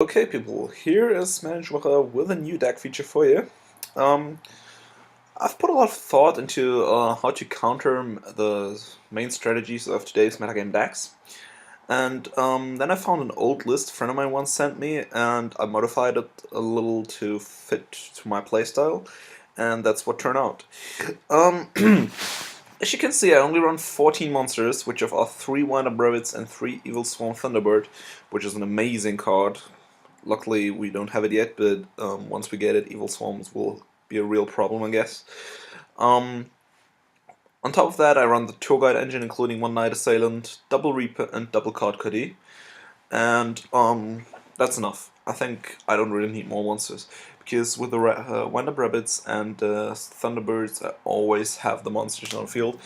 Okay people, here is Merlin Schumacher with a new deck feature for you. Um, I've put a lot of thought into how to counter the main strategies of today's metagame decks. And then I found an old list a friend of mine once sent me, and I modified it a little to fit to my playstyle, and that's what turned out. Um, as you can see, I only run 14 monsters, which are 3 Wind-Up Rabbits and 3 Evil Swarm Thunderbird, which is an amazing card. Luckily, we don't have it yet, but once we get it, Evil Swarms will be a real problem, I guess. Um, on top of that, I run the Tour Guide engine, including one Night Assailant, double Reaper, and double Card Cuddy. And that's enough. I think I don't really need more monsters, because with the Wind-Up Rabbits and Thunderbirds, I always have the monsters on the field.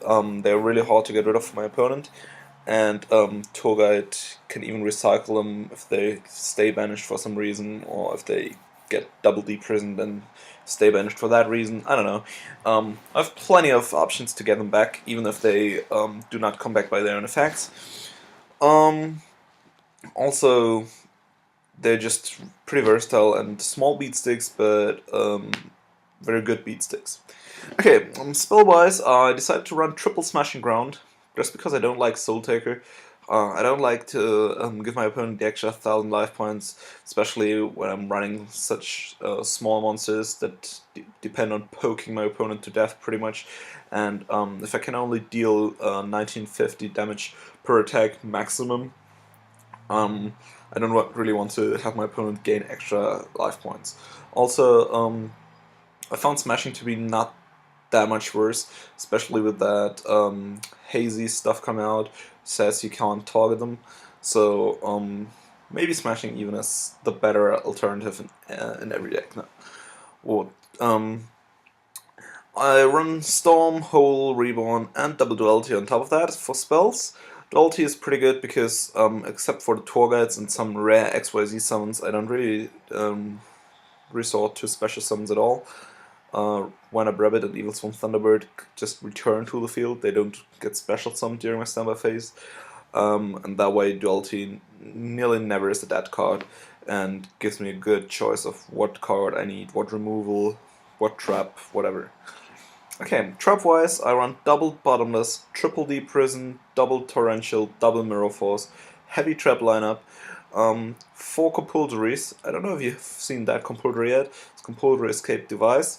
They're really hard to get rid of for my opponent, and Tour Guide can even recycle them if they stay banished for some reason, or if they get double deprisoned and stay banished for that reason. I don't know. I have plenty of options to get them back, even if they do not come back by their own effects. Also, they're just pretty versatile and small beat sticks, but very good beat sticks. Okay, spell-wise, I decided to run triple Smashing Ground, just because I don't like Soul Taker. I don't like to give my opponent the extra 1,000 life points, especially when I'm running such small monsters that depend on poking my opponent to death pretty much. And if I can only deal 1950 damage per attack maximum, I don't really want to have my opponent gain extra life points. Also, I found Smashing to be not that much worse, especially with that hazy stuff coming out, says you can't target them. So maybe Smashing even is the better alternative in every deck now. Well, I run Storm, Hole, Reborn, and Double Duality on top of that for spells. Duality is pretty good because, except for the Tour Guides and some rare XYZ summons, I don't really resort to special summons at all. Wind-Up Rabbit and Evil Swarm Thunderbird just return to the field, they don't get special summoned during my standby phase. And that way Duality nearly never is a dead card, and gives me a good choice of what card I need, what removal, what trap, whatever. Okay, trap-wise, I run double Bottomless, triple D Prison, double Torrential, double Mirror Force, heavy trap lineup, 4 compulsories. I don't know if you've seen that compulsory yet. It's Compulsory Escape Device.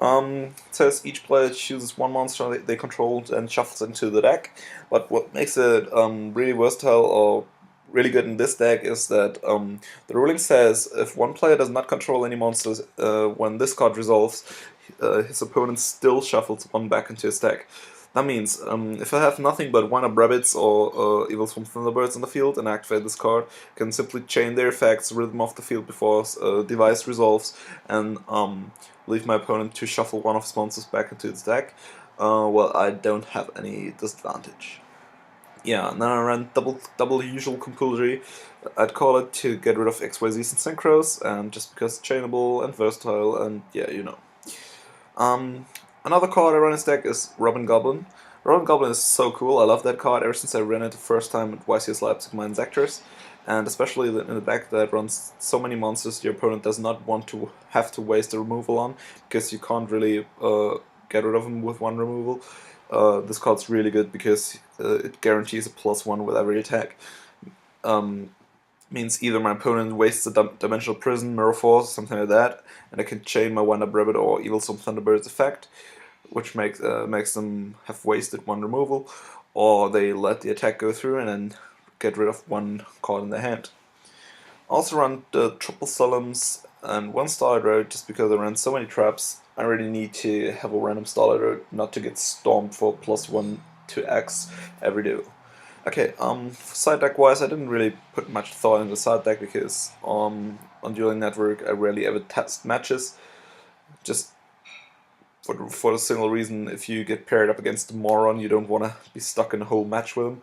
It says each player chooses one monster they control and shuffles into the deck. But what makes it really versatile or really good in this deck is that the ruling says if one player does not control any monsters when this card resolves, his opponent still shuffles one back into his deck. That means if I have nothing but Wind-Up Rabbits or Evil Swarm Thunderbirds in the field and activate this card, I can simply chain their effects, rid them off the field before device resolves, and leave my opponent to shuffle one of his monsters back into its deck. Well, I don't have any disadvantage. Yeah, and then I ran double usual compulsory. I'd call it to get rid of XYZs and synchros, and just because it's chainable and versatile, and yeah, you know. Another card I run in this deck is Robin Goblin. Robin Goblin is so cool, I love that card ever since I ran it the first time at YCS Leipzig my Insectors, and especially in the deck that runs so many monsters your opponent does not want to have to waste a removal on, because you can't really get rid of them with one removal. This card's really good because it guarantees a +1 with every attack. Means either my opponent wastes a Dimensional Prison, Mirror Force, something like that, and I can chain my Wind-Up Rabbit or Evil Swarm Thunderbird's effect, which makes them have wasted one removal, or they let the attack go through and then get rid of one card in their hand. Also run the triple Solemns and one Starlight Road, just because I ran so many traps. I really need to have a random Starlight Road not to get stomped for +1 to X every duel. Okay, side deck wise, I didn't really put much thought into side deck because on Dueling Network I rarely ever test matches. Just for the single reason, if you get paired up against a moron, you don't want to be stuck in a whole match with him,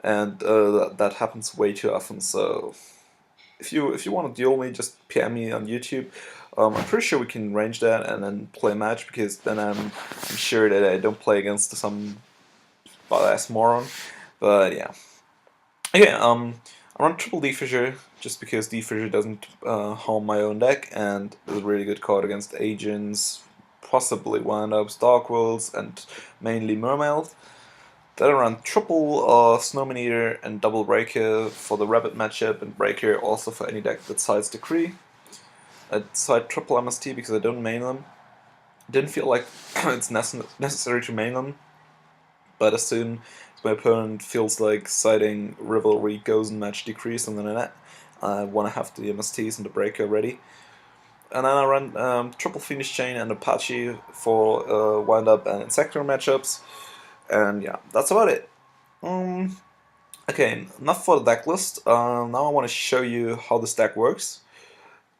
and that happens way too often. So if you want to duel me, just PM me on YouTube. I'm pretty sure we can arrange that and then play a match, because then I'm sure that I don't play against some badass moron. But yeah. Okay, I run triple Deckfeature just because Deckfeature doesn't harm my own deck and is a really good card against agents, possibly wind-ups, dark worlds, and mainly mermaid. Then I run triple Snowman Eater and double Breaker for the Rabbit matchup, and Breaker also for any deck that sides Decree. I side triple MST because I don't main them. Didn't feel like it's necessary to main them, but as soon as my opponent feels like siding Rivalry, goes and match Decree, something like that, I want to have the MSTs and the Breaker ready. And then I run triple Phoenix Chain and Apache for wind up and Insector matchups. And yeah, that's about it. Okay, enough for the deck list. Now I want to show you how this deck works.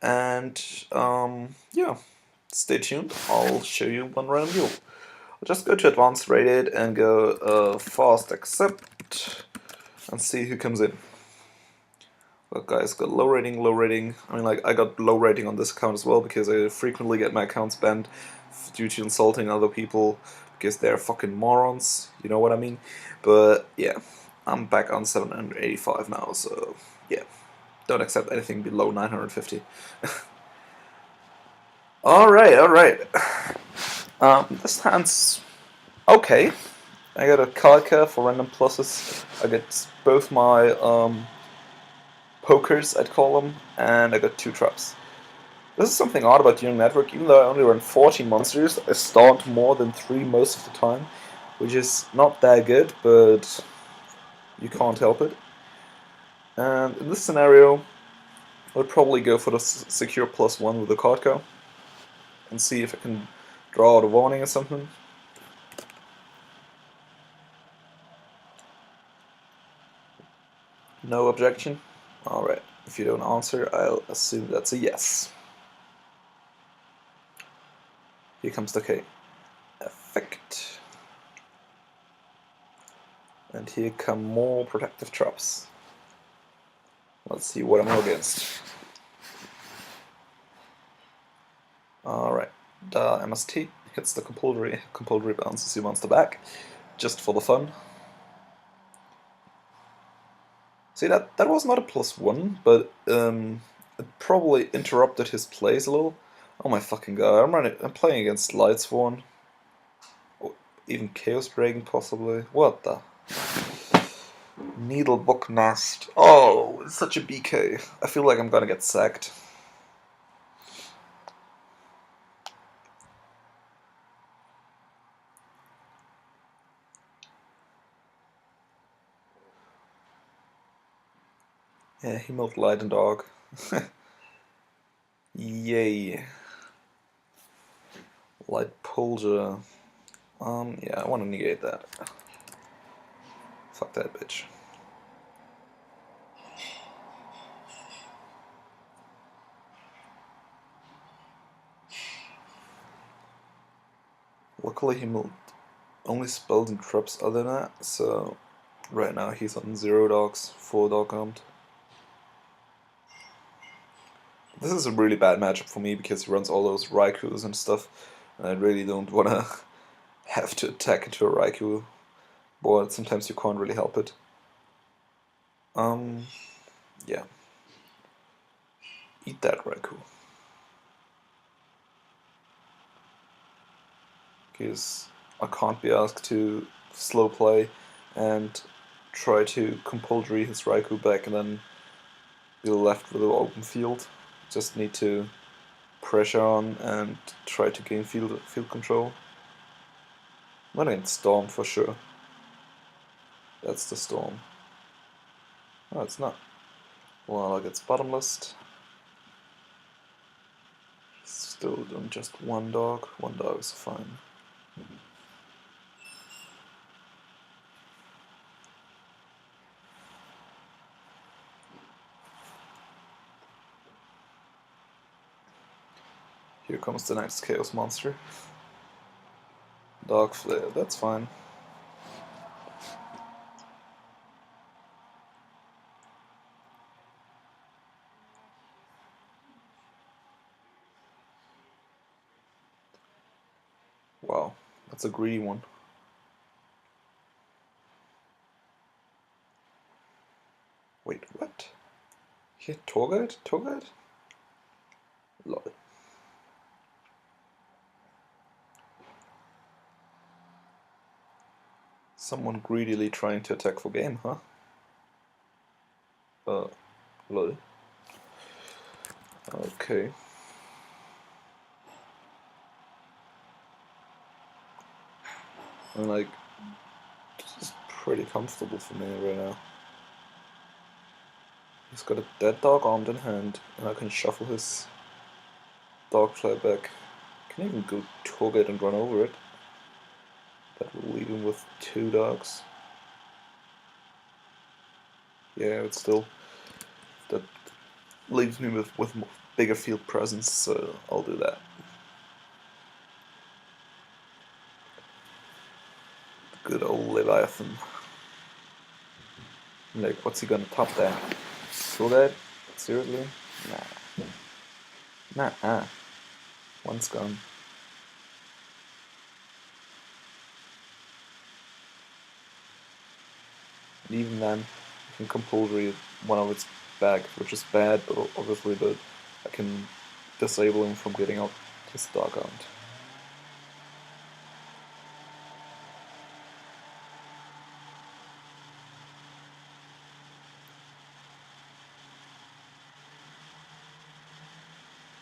And yeah, stay tuned. I'll show you one random duel. I'll just go to advanced rated and go fast accept and see who comes in. Look, guys, got low rating, low rating. I mean, like, I got low rating on this account as well because I frequently get my accounts banned due to insulting other people because they're fucking morons. You know what I mean? But yeah, I'm back on 785 now, so yeah. Don't accept anything below 950. Alright, alright. This hand's okay. I got a Kalka for random pluses. I get both my pokers, I'd call them, and I got 2 traps. This is something odd about Union Network. Even though I only run 14 monsters, I start more than 3 most of the time, which is not that good, but you can't help it. And in this scenario, I would probably go for the secure +1 with the card co and see if I can draw out a warning or something. No objection? Alright, if you don't answer, I'll assume that's a yes. Here comes the K. Effect. And here come more protective traps. Let's see what I'm up against. Alright, the MST hits the compulsory bounces your monster back, just for the fun. See, that was not a +1, but it probably interrupted his plays a little. Oh my fucking god, I'm playing against Lightsworn. Or even Chaos Dragon, possibly. What the? Needlebook Nest. Oh, it's such a BK. I feel like I'm gonna get sacked. Yeah, he milked Light and Dog. Yay. Light Polger. Yeah, I want to negate that. Fuck that bitch. Luckily he milked only spells and traps other than that, so right now he's on 0 dogs, 4 dog armed. This is a really bad matchup for me because he runs all those Raikus and stuff, and I really don't want to have to attack into a Raiku board. Sometimes you can't really help it. Yeah. Eat that Raikou. Because I can't be asked to slow play and try to compulsory his Raikou back and then be left with an open field. Just need to pressure on and try to gain field control. I'm gonna get Storm for sure. That's the Storm. Oh, it's not. Well, it's bottomless. Still on just 1 dog. 1 dog is fine. Here comes the next Chaos Monster. Dog Flare, that's fine. Wow, that's a greedy one. Wait, what? Here, tour guide? Tour guide? Lol. Someone greedily trying to attack for game, huh? Lol. Okay. And like, this is pretty comfortable for me right now. He's got a dead dog armed in hand, and I can shuffle his dog fly back. I can even go tog it and run over it. That will leave him with 2 dogs. Yeah, but still, that leaves me with bigger field presence, so I'll do that. Good old Leviathan. Like, what's he gonna top that? Kill that? Seriously? Nah. Nah. One's gone. And even then, I can compulsory one of its back, which is bad, but obviously, but I can disable him from getting out his dog armed.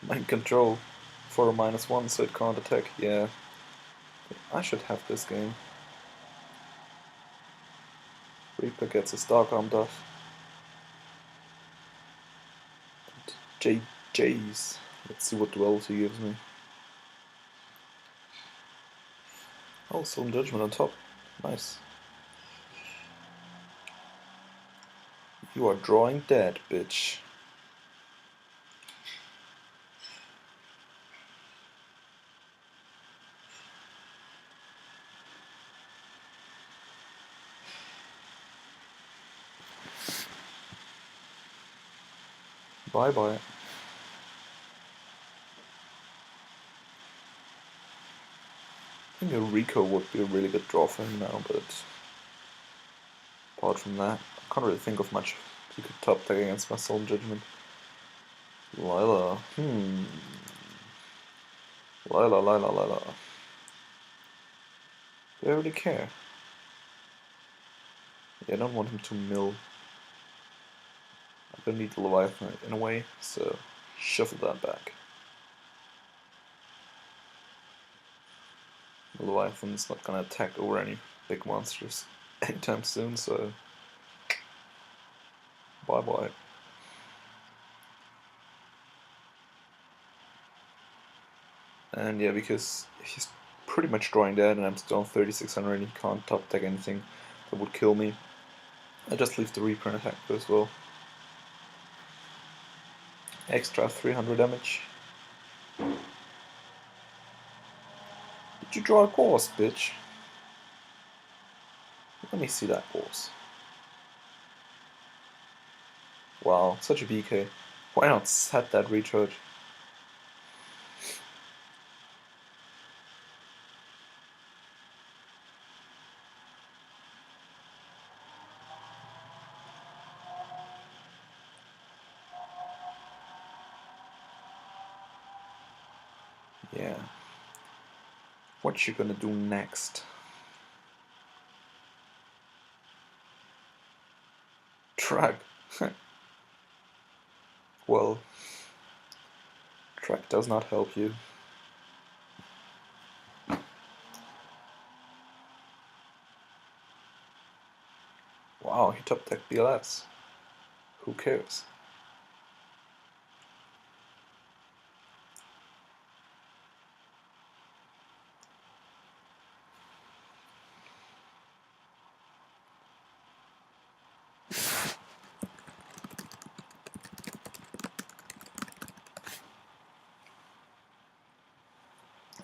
Mind control for a -1, so it can't attack. Yeah, I should have this game. Reaper gets his dog armed off. JJ's. Let's see what duels he gives me. Oh, Solemn Judgment on top. Nice. You are drawing dead, bitch. Bye bye. I think a Rico would be a really good draw for him now, but apart from that, I can't really think of much he could top deck against my Solemn Judgment. Lila. Lila. Do I really care? Yeah, I don't want him to mill. I don't need the Leviathan in a way, so shuffle that back. The Leviathan's not gonna attack over any big monsters anytime soon, so bye bye. And yeah, because he's pretty much drawing dead and I'm still on 3600 and he can't top deck anything that would kill me, I just leave the Reaper and attack as well. Extra 300 damage. Did you draw a course, bitch? Let me see that course. Wow, such a BK. Why not set that recharge? Yeah. What you gonna do next? Track. Well, track does not help you. Wow, he top decked BLS. Who cares?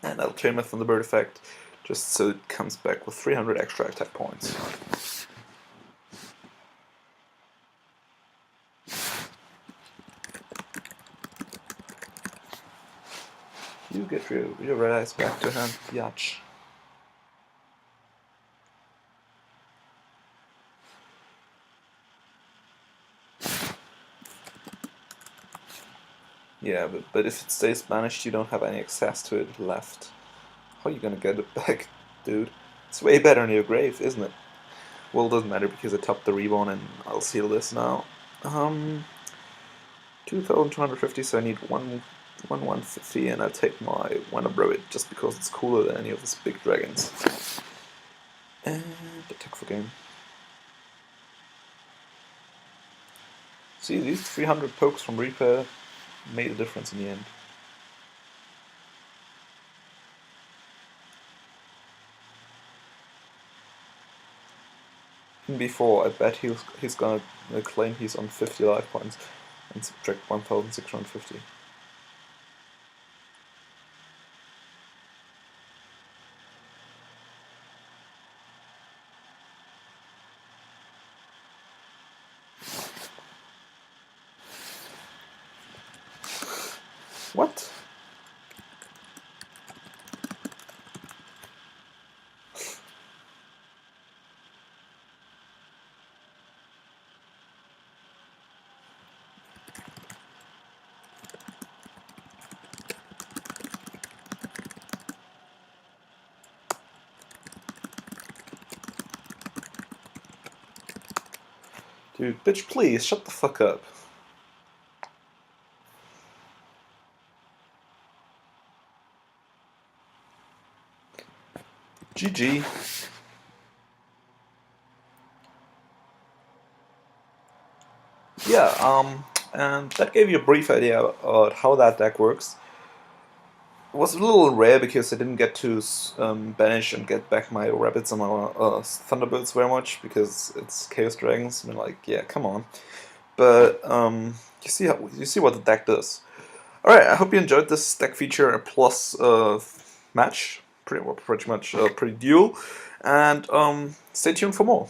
And I'll chain my Thunderbird effect just so it comes back with 300 extra attack points. You get your red eyes back to hand, biatch. Yeah, but if it stays banished, you don't have any access to it left. How are you gonna get it back, dude? It's way better in your grave, isn't it? Well, it doesn't matter because I tapped the reborn and I'll seal this now. 2,250, so I need 150, and I'll take my Rabbit just because it's cooler than any of these big dragons. And attack for game. See, these 300 pokes from Reaper made a difference in the end. Even before, I bet he's gonna claim he's on 50 life points and subtract 1,650. What? Dude, bitch, please, shut the fuck up. GG. Yeah, and that gave you a brief idea about how that deck works. It was a little rare because I didn't get to banish and get back my rabbits and my thunderbirds very much because it's Chaos Dragons. I mean, like, yeah, come on. But you see what the deck does. All right, I hope you enjoyed this deck feature plus match, pretty much pretty duel, and stay tuned for more.